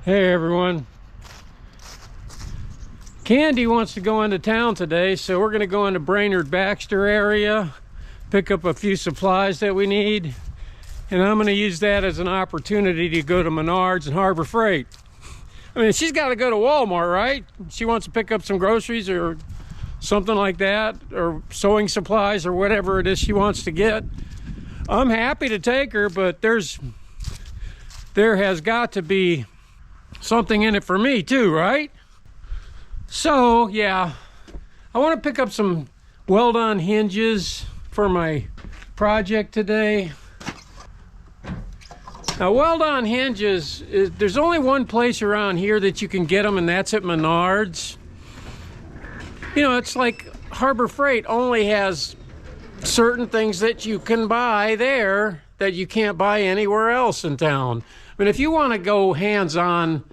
Hey everyone. Candy wants to go into town today, so we're going to go into Brainerd Baxter area, pick up a few supplies that we need, and I'm going to use that as an opportunity to go to Menards and Harbor Freight. I mean, she's got to go to Walmart, right? She wants to pick up some groceries or something like that, or sewing supplies or whatever it is she wants to get. I'm happy to take her, but there has got to be something in it for me too, right? So yeah, I want to pick up some weld-on hinges for my project today. Now, weld-on hinges, there's only one place around here that you can get them, and that's at Menards. You know, it's like Harbor Freight only has certain things that you can buy there that you can't buy anywhere else in town. I mean, if you want to go hands-on,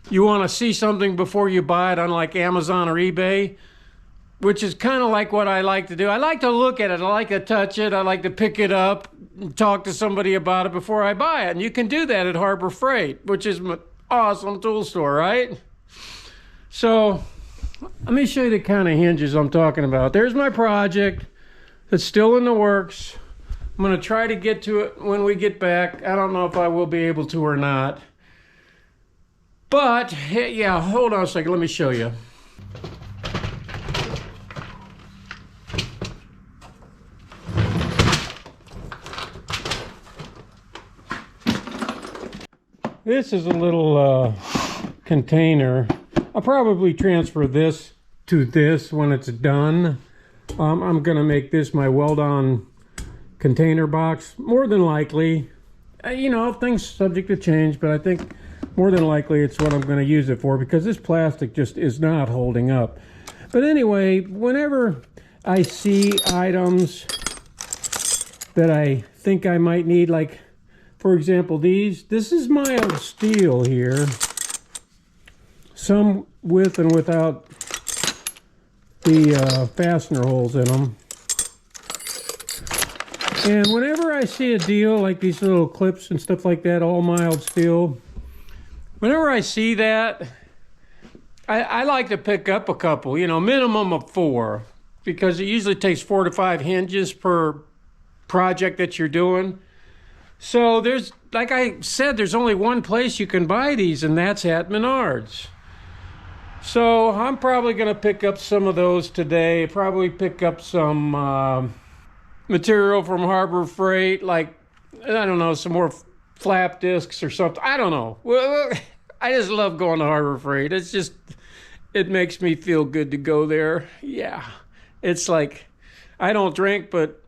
you want to see something before you buy it on like Amazon or eBay, which is kind of like what I like to do. I like to look at it. I like to touch it. I like to pick it up and talk to somebody about it before I buy it. And you can do that at Harbor Freight, which is an awesome tool store, right? So let me show you the kind of hinges I'm talking about. There's my project that's still in the works. I'm going to try to get to it when we get back. I don't know if I will be able to or not. But, yeah, hold on a second. Let me show you. This is a little container. I'll probably transfer this to this when it's done. I'm going to make this my weld-on container box, more than likely. You know, things subject to change, but I think more than likely it's what I'm going to use it for, because this plastic just is not holding up. But anyway, whenever I see items that I think I might need, like for example this is mild steel here, some with and without the fastener holes in them. And whenever I see a deal like these little clips and stuff like that, all mild steel, whenever I see that, I like to pick up a couple, you know, minimum of 4, because it usually takes 4 to 5 hinges per project that you're doing. So there's, like I said, there's only one place you can buy these, and that's at Menards. So I'm probably going to pick up some of those today. Probably pick up some material from Harbor Freight, like, I don't know, some more flap discs or something. I don't know. Well, I just love going to Harbor Freight. It's just, it makes me feel good to go there. Yeah. It's like, I don't drink, but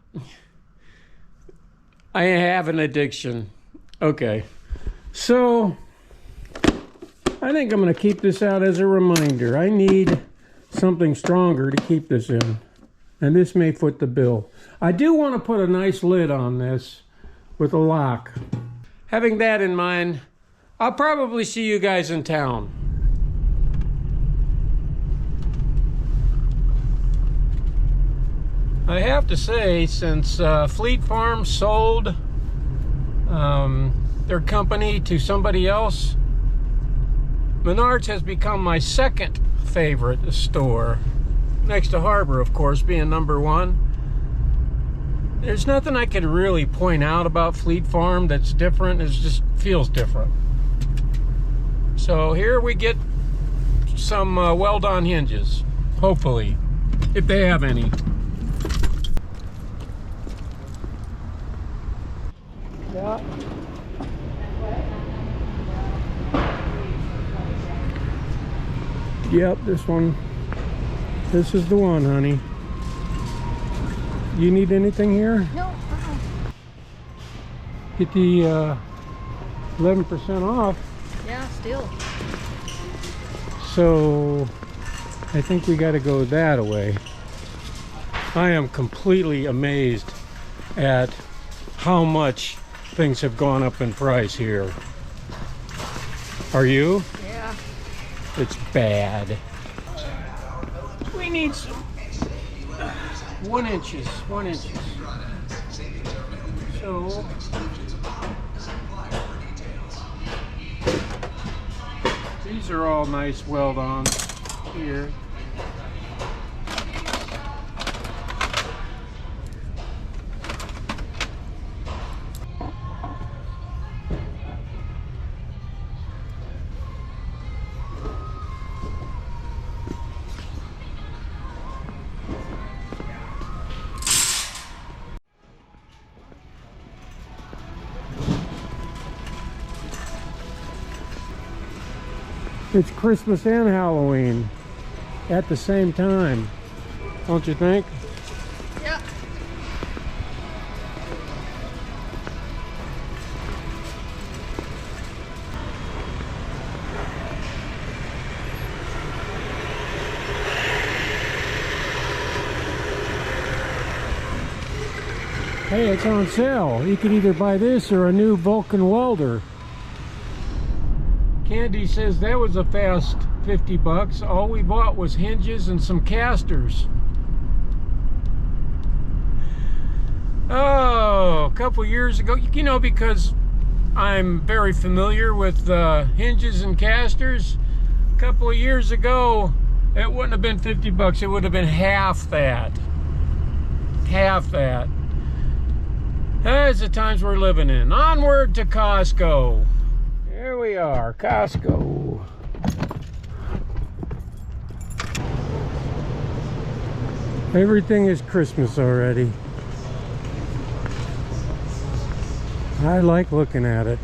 I have an addiction. Okay. So I think I'm going to keep this out as a reminder. I need something stronger to keep this in, and this may foot the bill. I do want to put a nice lid on this with a lock. Having that in mind, I'll probably see you guys in town. I have to say, since Fleet Farm sold their company to somebody else, Menards has become my second favorite store, next to Harbor, of course, being number 1. There's nothing I could really point out about Fleet Farm that's different. It just feels different. So here we get some weld-on hinges, hopefully, if they have any. Yeah. Yep, this one. This is the one, honey. You need anything here? No. Get the 11% off. Yeah, still. So I think we got to go that way. I am completely amazed at how much things have gone up in price here. Are you? Yeah. It's bad. We need some 1 inches. So These are all nice weld-ons here. It's Christmas and Halloween at the same time, don't you think? Yeah. Hey, it's on sale. You could either buy this or a new Vulcan welder. Candy says that was a fast 50 bucks. All we bought was hinges and some casters. Oh, a couple years ago, you know, because I'm very familiar with hinges and casters. A couple of years ago, it wouldn't have been 50 bucks. It would have been half that. Half that. That's the times we're living in. Onward to Costco. Here we are, Costco. Everything is Christmas already. I like looking at it.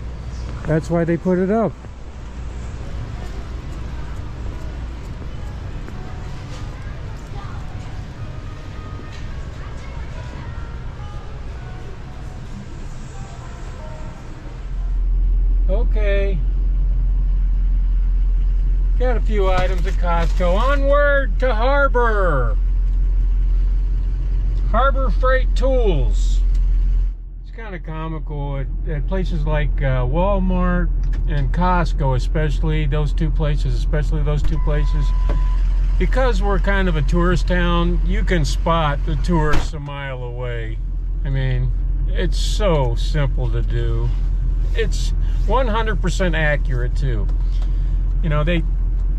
That's why they put it up. Okay. Got a few items at Costco. Onward to Harbor. Harbor Freight Tools. It's kind of comical at places like Walmart and Costco, especially those two places, because we're kind of a tourist town. You can spot the tourists a mile away. I mean, it's so simple to do. It's 100% accurate too. You know, they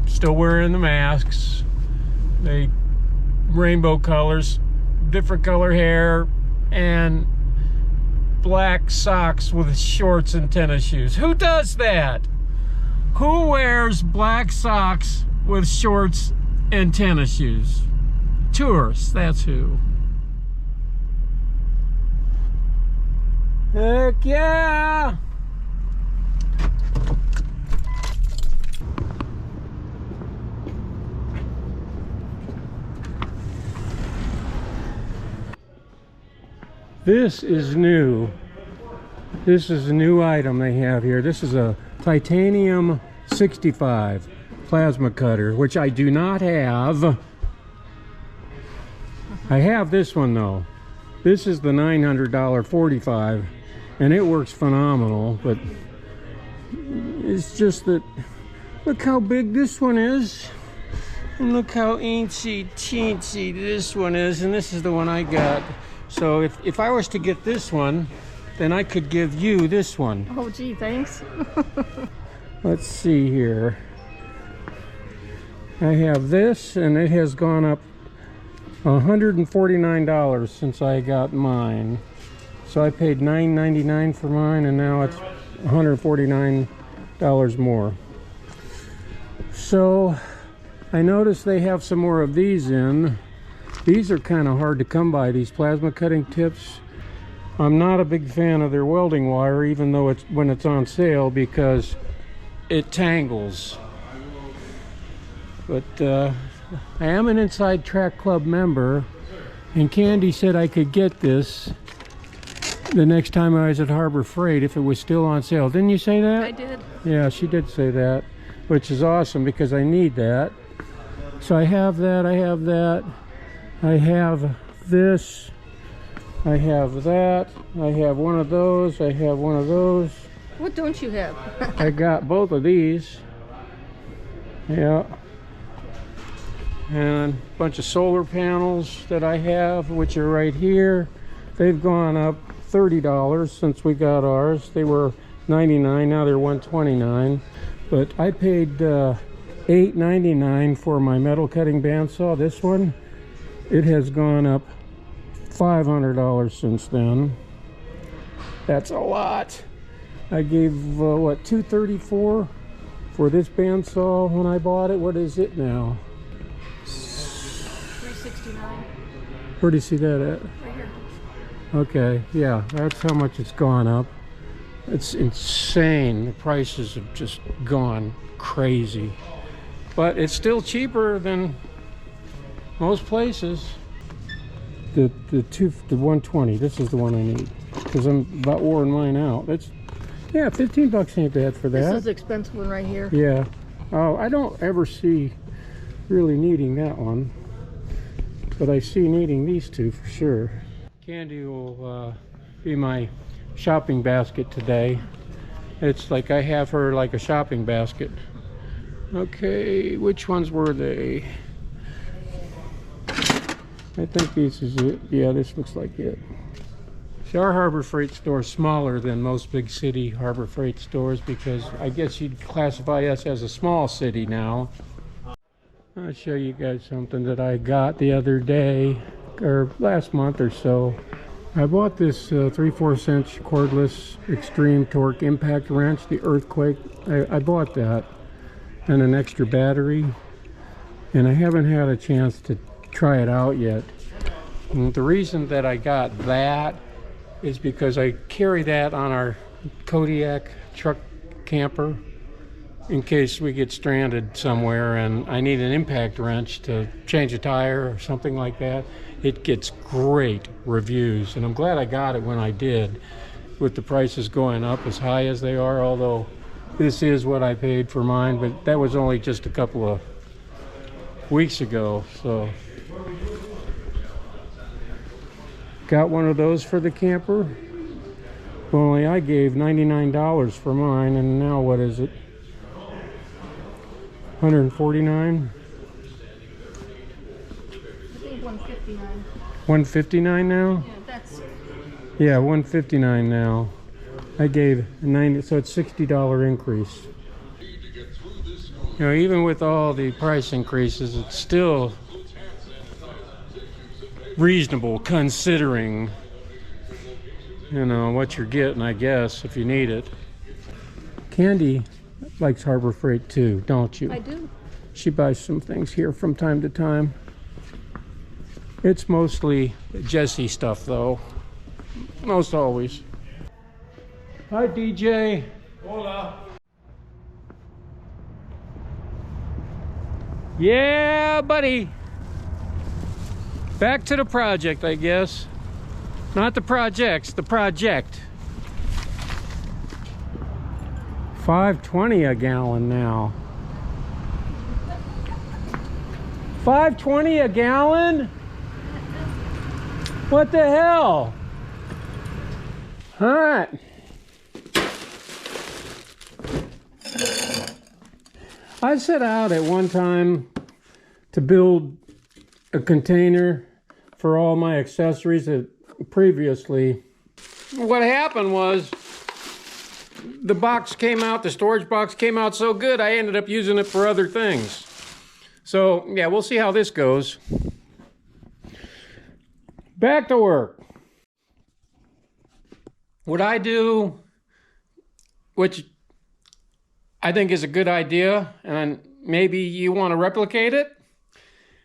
still wearing the masks, they rainbow colors, different color hair, and black socks with shorts and tennis shoes. Who does that? Who wears black socks with shorts and tennis shoes? Tourists, that's who. Heck yeah! This is new. This is a new item they have here. This is a titanium 65 plasma cutter, which I do not have. I have this one though. This is the $900 45, and it works phenomenal, but it's just that, look how big this one is, and look how eensy teensy this one is, and this is the one I got. So if I was to get this one, then I could give you this one. Oh gee, thanks. Let's see here. I have this, and it has gone up $149 since I got mine. So I paid $9.99 for mine, and now it's $149 more. So I noticed they have some more of these in. These are kind of hard to come by, these plasma cutting tips. I'm not a big fan of their welding wire, even though it's when it's on sale, because it tangles. But I am an Inside Track Club member, and Candy said I could get this the next time I was at Harbor Freight if it was still on sale. Didn't you say that? I did. Yeah, she did say that, which is awesome because I need that. So I have that, I have that. I have this, I have that, I have one of those, I have one of those. What don't you have? I got both of these. Yeah. And a bunch of solar panels that I have, which are right here. They've gone up $30 since we got ours. They were $99, now they're $129. But I paid $8.99 for my metal cutting bandsaw. This one, it has gone up $500 since then. That's a lot. I gave what, $234 for this bandsaw when I bought it. What is it now? $369. Where do you see that at? Right here. Okay, yeah, that's how much it's gone up. It's insane. The prices have just gone crazy. But it's still cheaper than most places. The 120, this is the one I need. Because I'm about wearing mine out. It's, yeah, 15 bucks ain't bad for that. This is the expensive one right here. Yeah. Oh, I don't ever see really needing that one. But I see needing these two for sure. Candy will be my shopping basket today. It's like I have her like a shopping basket. Okay, which ones were they? I think this is it. Yeah, this looks like it. See, our Harbor Freight store is smaller than most big city Harbor Freight stores because I guess you'd classify us as a small city now. I'll show you guys something that I got the other day, or last month or so. I bought this 3/4 inch cordless extreme torque impact wrench, the Earthquake. I bought that and an extra battery, and I haven't had a chance to try it out yet. And the reason that I got that is because I carry that on our Kodiak truck camper in case we get stranded somewhere and I need an impact wrench to change a tire or something like that. It gets great reviews, and I'm glad I got it when I did, with the prices going up as high as they are, although this is what I paid for mine, but that was only just a couple of weeks ago. So got one of those for the camper. Only I gave $99 for mine, and now what is it? $149? I think $159. $159 now? Yeah, that's. Yeah, $159 now. I gave 90, so it's $60 increase. You know, even with all the price increases, it's still reasonable considering, you know, what you're getting, I guess, if you need it. Candy likes Harbor Freight too, don't you? I do. She buys some things here from time to time. It's mostly Jessie stuff though. Most always. Hi DJ. Hola. Yeah, buddy. Back to the project, I guess. Not the projects, the project. $5.20 a gallon now. $5.20 a gallon? What the hell? Hot. I set out at one time to build a container for all my accessories that previously. What happened was the box came out, the storage box came out so good I ended up using it for other things. So yeah, we'll see how this goes. Back to work. What I do, which I think is a good idea, and maybe you want to replicate it,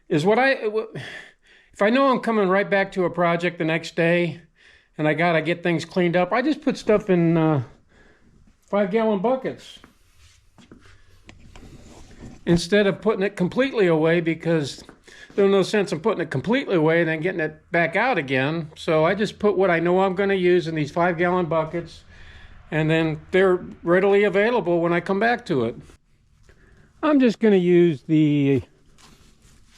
is if I know I'm coming right back to a project the next day and I gotta get things cleaned up, I just put stuff in 5-gallon buckets instead of putting it completely away, because there's no sense in putting it completely away and then getting it back out again. So I just put what I know I'm going to use in these 5-gallon buckets, and then they're readily available when I come back to it. I'm just going to use the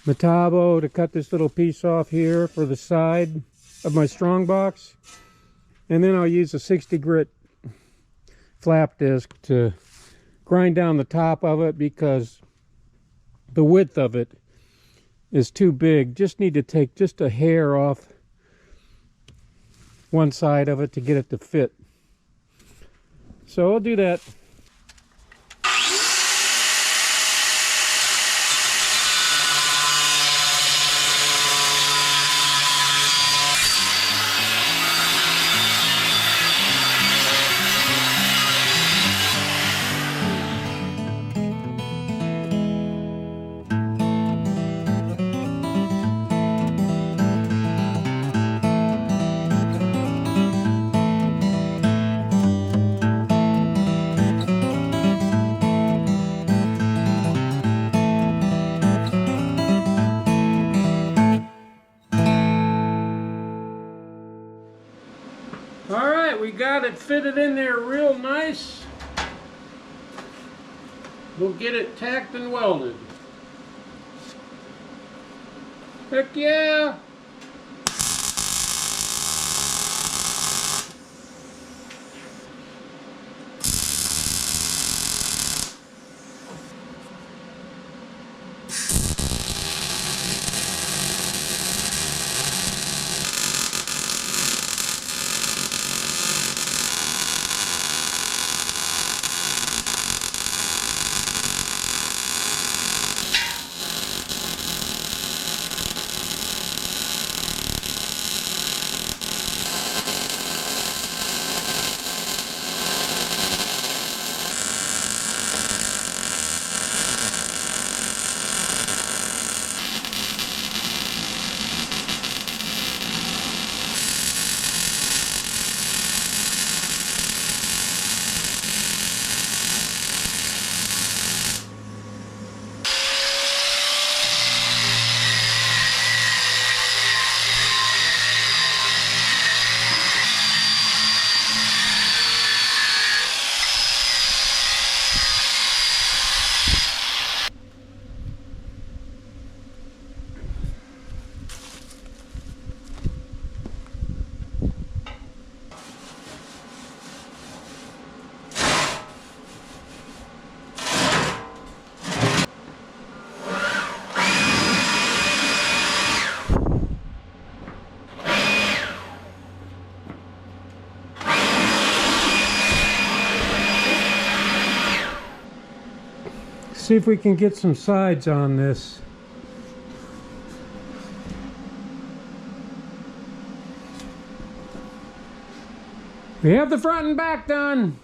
Metabo to cut this little piece off here for the side of my strong box, and then I'll use a 60 grit flap disc to grind down the top of it, because the width of it is too big. Just need to take just a hair off one side of it to get it to fit. So I'll do that. got it fitted in there real nice, we'll get it tacked and welded. Heck yeah! See if we can get some sides on this. We have the front and back done.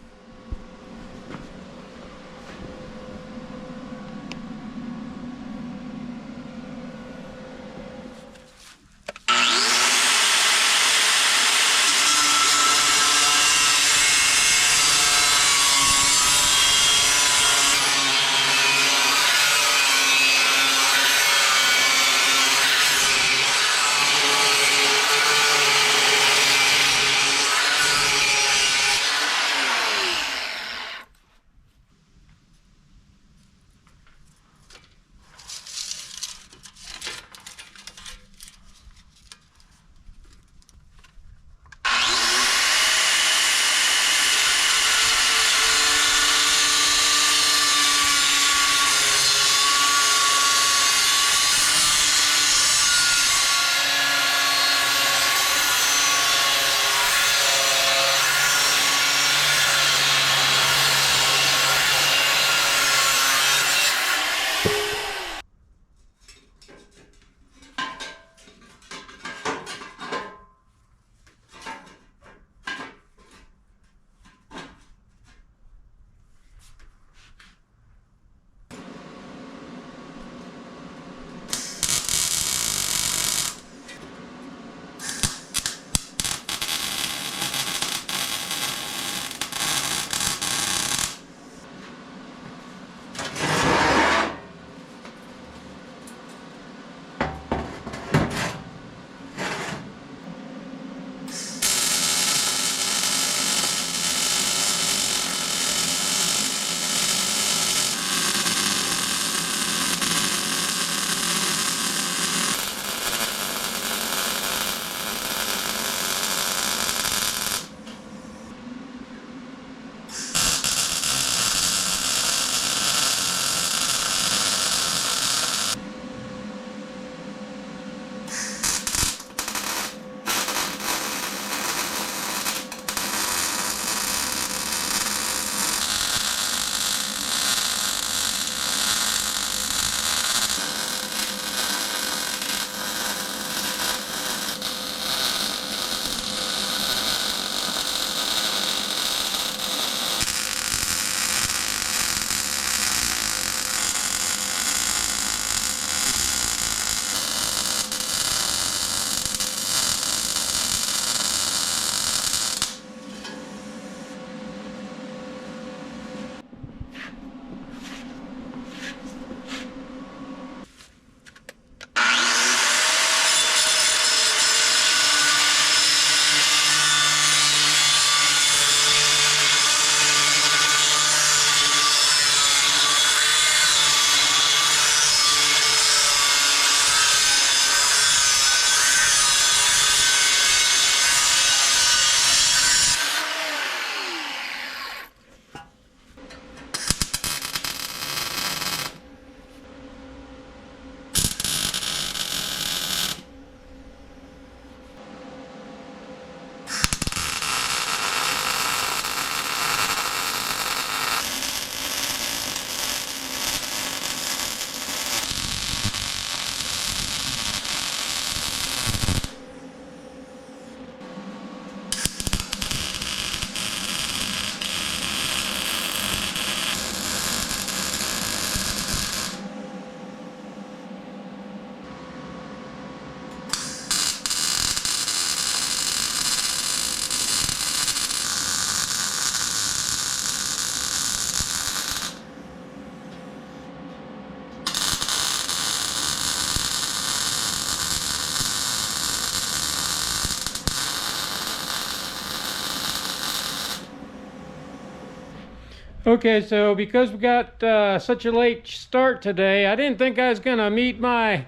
Okay, so because we got such a late start today, I didn't think I was gonna meet my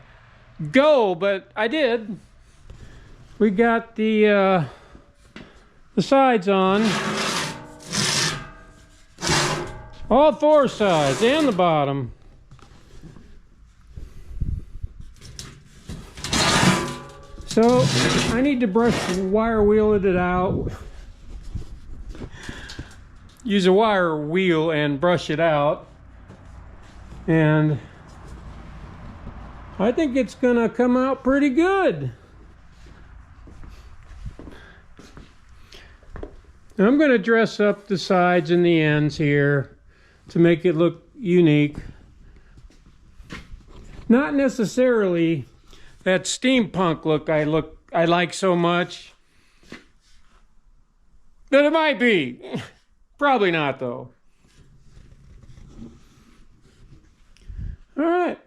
goal, but I did. We got the sides on, all four sides and the bottom. So I need to wire wheel it out. Use a wire wheel and brush it out. And I think it's gonna come out pretty good. I'm gonna dress up the sides and the ends here to make it look unique. Not necessarily that steampunk look I like so much, but it might be. Probably not though. All right.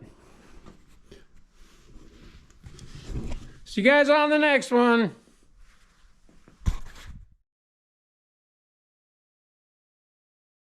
See you guys on the next one.